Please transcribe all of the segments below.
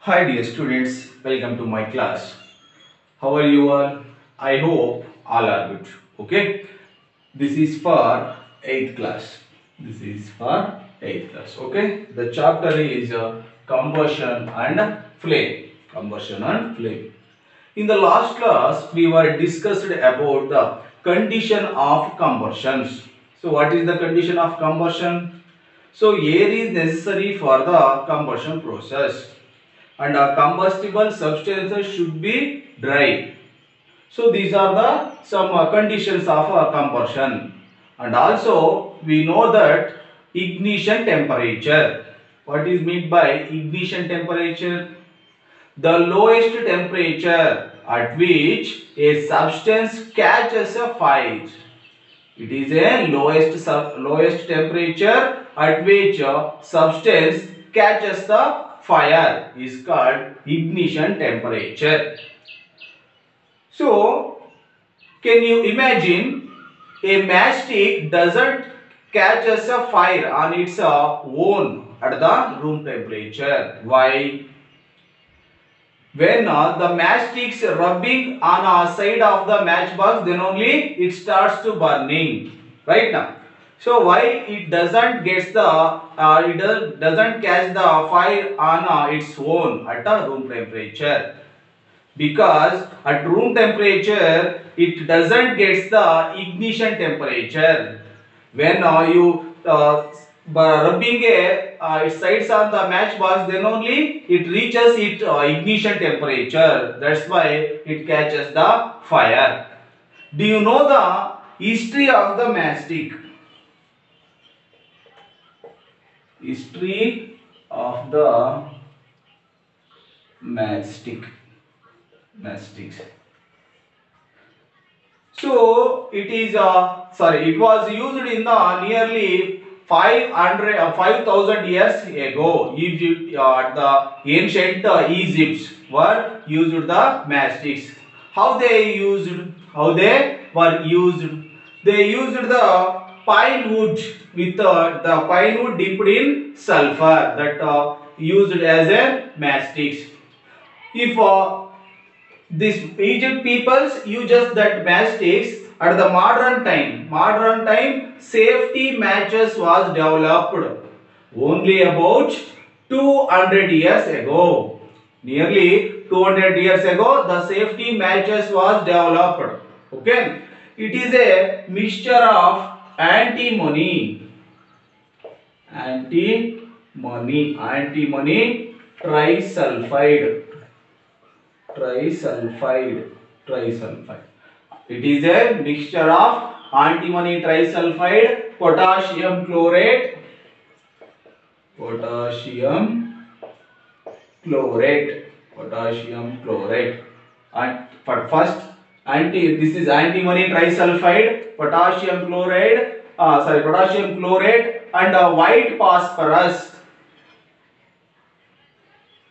Hi dear students, welcome to my class. How are you all? I hope all are good. Okay. This is for 8th class. This is for 8th class. Okay. The chapter is combustion and flame. Combustion and flame. In the last class, we were discussed about the condition of combustions. So what is the condition of combustion? So air is necessary for the combustion process and combustible substances should be dry. So these are the some conditions of combustion. And also we know that ignition temperature. What is meant by ignition temperature? The lowest temperature at which a substance catches a fire. It is a lowest temperature at which a substance catches the fire is called ignition temperature. So, can you imagine a matchstick doesn't catch as a fire on its own at the room temperature? Why? When the matchsticks rubbing on a side of the matchbox, then only it starts to burning. Right now. So why it doesn't get the doesn't catch the fire on its own at a room temperature? Because at room temperature it doesn't get the ignition temperature. When you rubbing its sides on the matchbox, then only it reaches its ignition temperature. That's why it catches the fire. Do you know the history of the matchstick? History of the matchsticks. So it is it was used in the nearly 5,000 years ago. Egypt, the ancient Egypt were used the matchsticks. How they used? How they were used? They used the pine wood with the pine wood dipped in sulfur that used as a matchsticks. If these Egypt peoples uses that matchsticks at the modern time. Modern time safety matches was developed only about 200 years ago. Nearly 200 years ago the safety matches was developed. Okay. It is a mixture of antimony trisulfide trisulfide trisulfide. It is a mixture of antimony trisulfide, potassium chlorate, potassium potassium chlorate. And for first this is antimony trisulfide, potassium chloride, potassium chlorate and white phosphorus.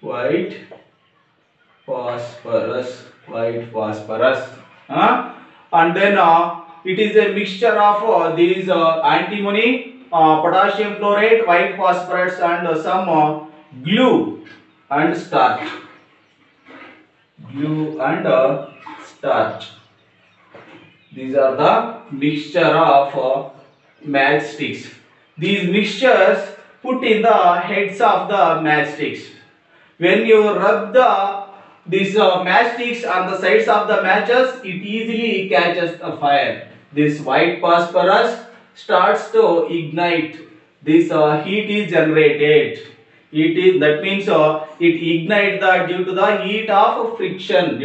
White phosphorus. And then it is a mixture of these antimony, potassium chlorate, white phosphorus and some glue and starch. These are the mixture of matchsticks. These mixtures put in the heads of the matchsticks. When you rub these matchsticks on the sides of the matches, it easily catches the fire. This white phosphorus starts to ignite. This heat is generated. That means it ignites due to the heat of friction.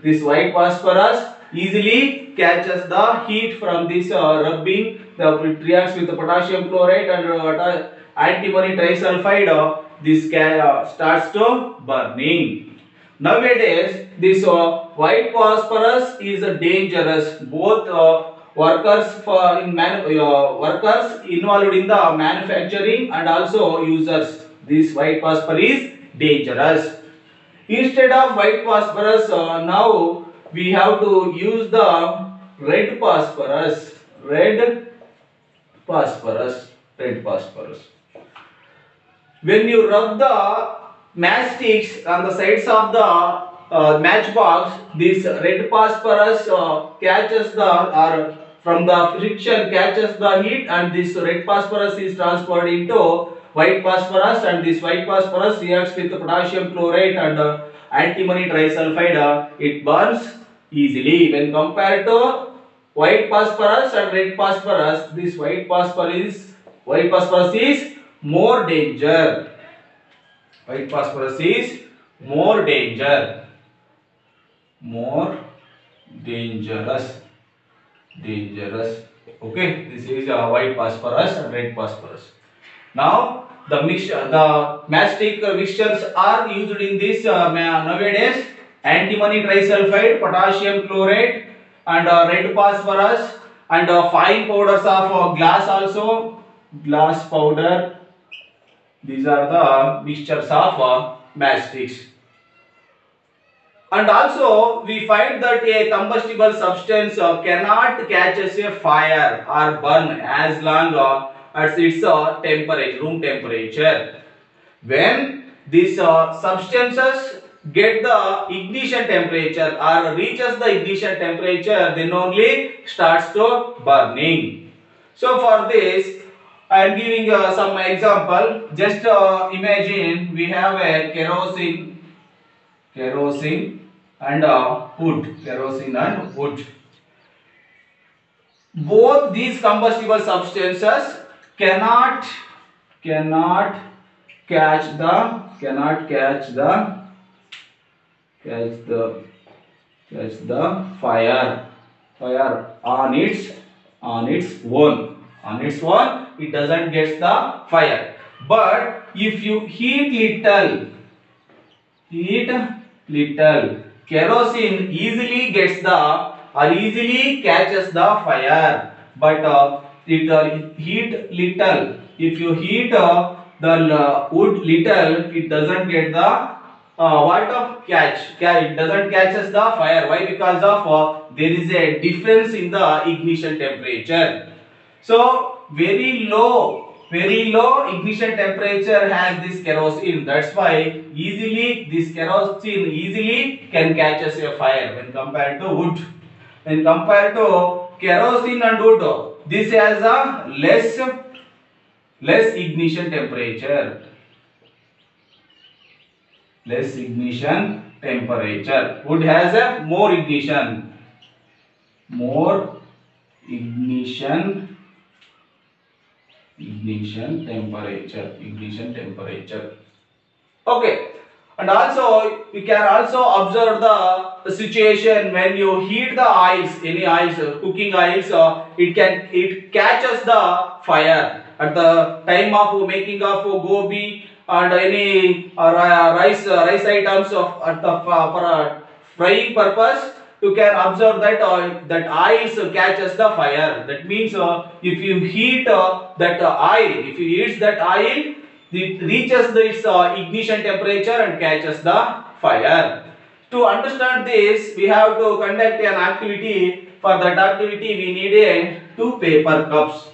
This white phosphorus easily catches the heat from this rubbing. It reacts with the potassium chloride and antimony trisulfide. This starts to burning. Nowadays, this white phosphorus is dangerous. Both workers involved in the manufacturing and also users. This white phosphorus is dangerous. Instead of white phosphorus, now we have to use the red phosphorus. Red phosphorus. When you rub the matchsticks on the sides of the matchbox, this red phosphorus catches the or from the friction catches the heat, and this red phosphorus is transferred into white phosphorus, and this white phosphorus reacts with potassium chloride and antimony trisulfide. It burns easily when compared to white phosphorus and red phosphorus. This white phosphorus is more danger. White phosphorus is more dangerous. Okay, this is white phosphorus and red phosphorus. Now the matchstick mixtures are used in this nowadays. Antimony trisulfide, potassium chloride, and red phosphorus, and fine powders of glass also, glass powder. These are the mixtures of matchsticks. And also we find that a combustible substance cannot catch as a fire or burn as long as its temperature, room temperature. When these substances get the ignition temperature or reaches the ignition temperature, then only starts to burning. So for this I am giving some example. Just imagine we have a kerosene and wood. Both these combustible substances cannot catch the fire on its own. It doesn't get the fire. But if you heat little, kerosene easily catches the fire. But it heat little. If you heat the wood little, it doesn't get the it doesn't catches the fire. Why? Because of there is a difference in the ignition temperature. So very low ignition temperature has this kerosene. That's why this kerosene easily can catch us a fire when compared to wood. When compared to kerosene and wood, this has a less ignition temperature. Wood has a more ignition temperature. Okay. And also we can also observe the situation when you heat the oils, any oils, cooking oils, it catches the fire at the time of making of gobi and any rice items for frying purpose. You can observe that that oils catches the fire. That means if you heat that oil, it reaches its ignition temperature and catches the fire. To understand this, we have to conduct an activity. For that activity, we need two paper cups.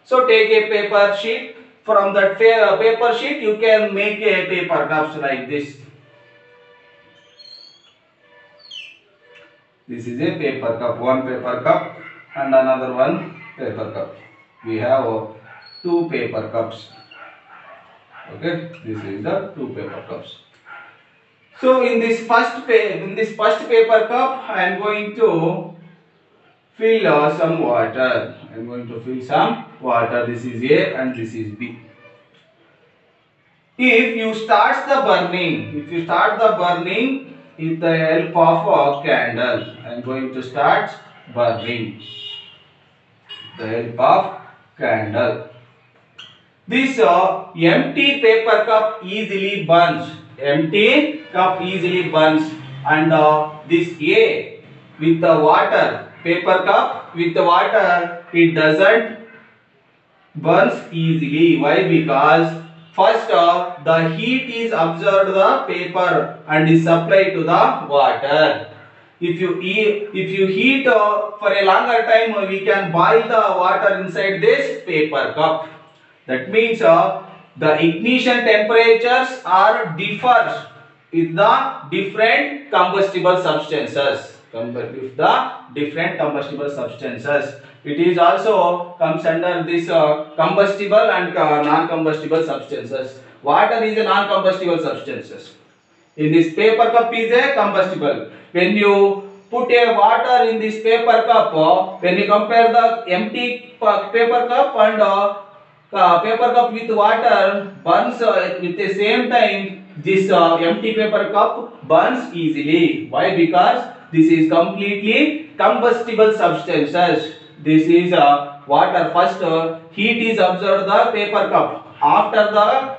So take a paper sheet. From that paper sheet, you can make a paper cups like this. This is a paper cup, one paper cup and another one paper cup. We have two paper cups. Okay, this is the two paper cups. So in this first paper cup, I am going to fill some water. This is A and this is B. If you start the burning with the help of a candle, I am going to start burning. The help of candle. This empty paper cup easily burns. And this A with the water, paper cup with the water, it doesn't burns easily. Why? Because first the heat is absorbed the paper and is supplied to the water. If you heat for a longer time, we can boil the water inside this paper cup. That means the ignition temperatures are differs with the different combustible substances. With the different combustible substances, it is also comes under this combustible and non-combustible substances. Water is a non-combustible substances. In this paper cup is a combustible. When you put a water in this paper cup, when you compare the empty paper cup and paper cup with water burns with the same time, this empty paper cup burns easily. Why? Because this is completely combustible substances. This is water. First heat is observed the paper cup. After the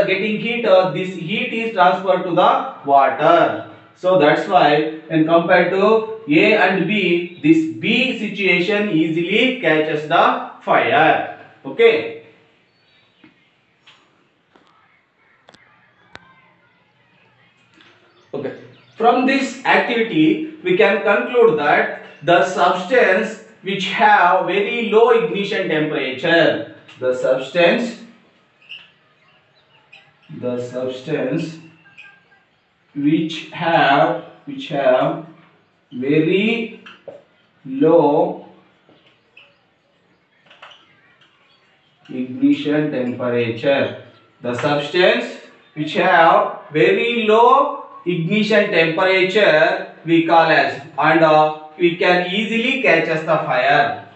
getting heat, this heat is transferred to the water. So that's why when compared to A and B, this B situation easily catches the fire. Okay. Okay. From this activity, we can conclude that the substance which have very low ignition temperature, the substance which have very low ignition temperature, the substance which have very low ignition temperature we call as, and we can easily catches the fire,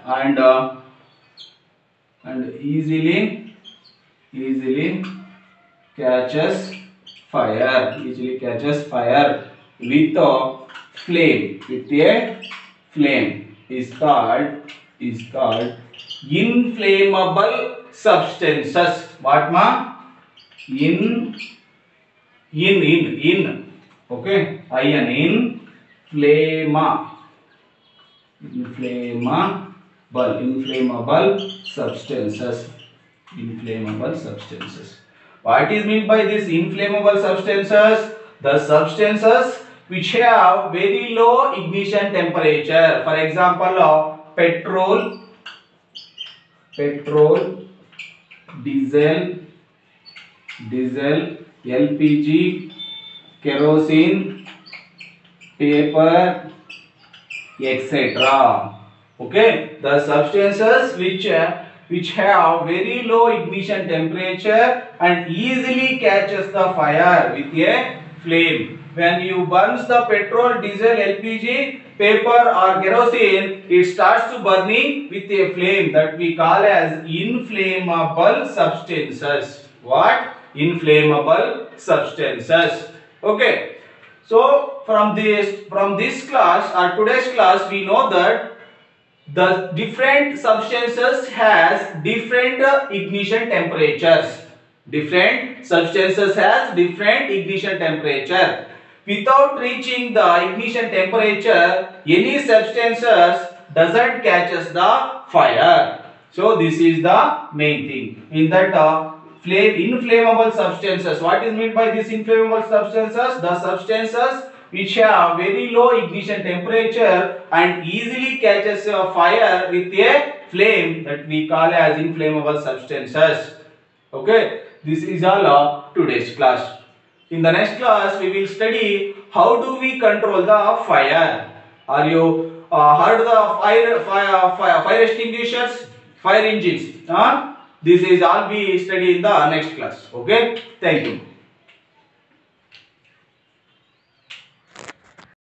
and easily catches fire with a flame. Is called inflammable substances. What ma? In okay, iron inflammable substances. What is meant by this inflammable substances? The substances which have very low ignition temperature. For example, petrol, diesel, LPG, kerosene, paper, etc. Okay, the substances which have very low ignition temperature and easily catches the fire with a flame. When you burns the petrol, diesel, LPG, paper or kerosene, it starts to burning with a flame that we call as inflammable substances. What? Inflammable substances. Okay. So from this class or today's class, we know that the different substances has different ignition temperatures. Different substances has different ignition temperature. Without reaching the ignition temperature, any substances doesn't catches the fire. So this is the main thing. In that inflammable substances. What is meant by these inflammable substances? The substances which have very low ignition temperature and easily catches a fire with a flame that we call as inflammable substances. Okay, this is all today's class. In the next class, we will study how do we control the fire. Are you heard the fire extinguishers, fire engines? This is all we study in the next class. Okay, thank you.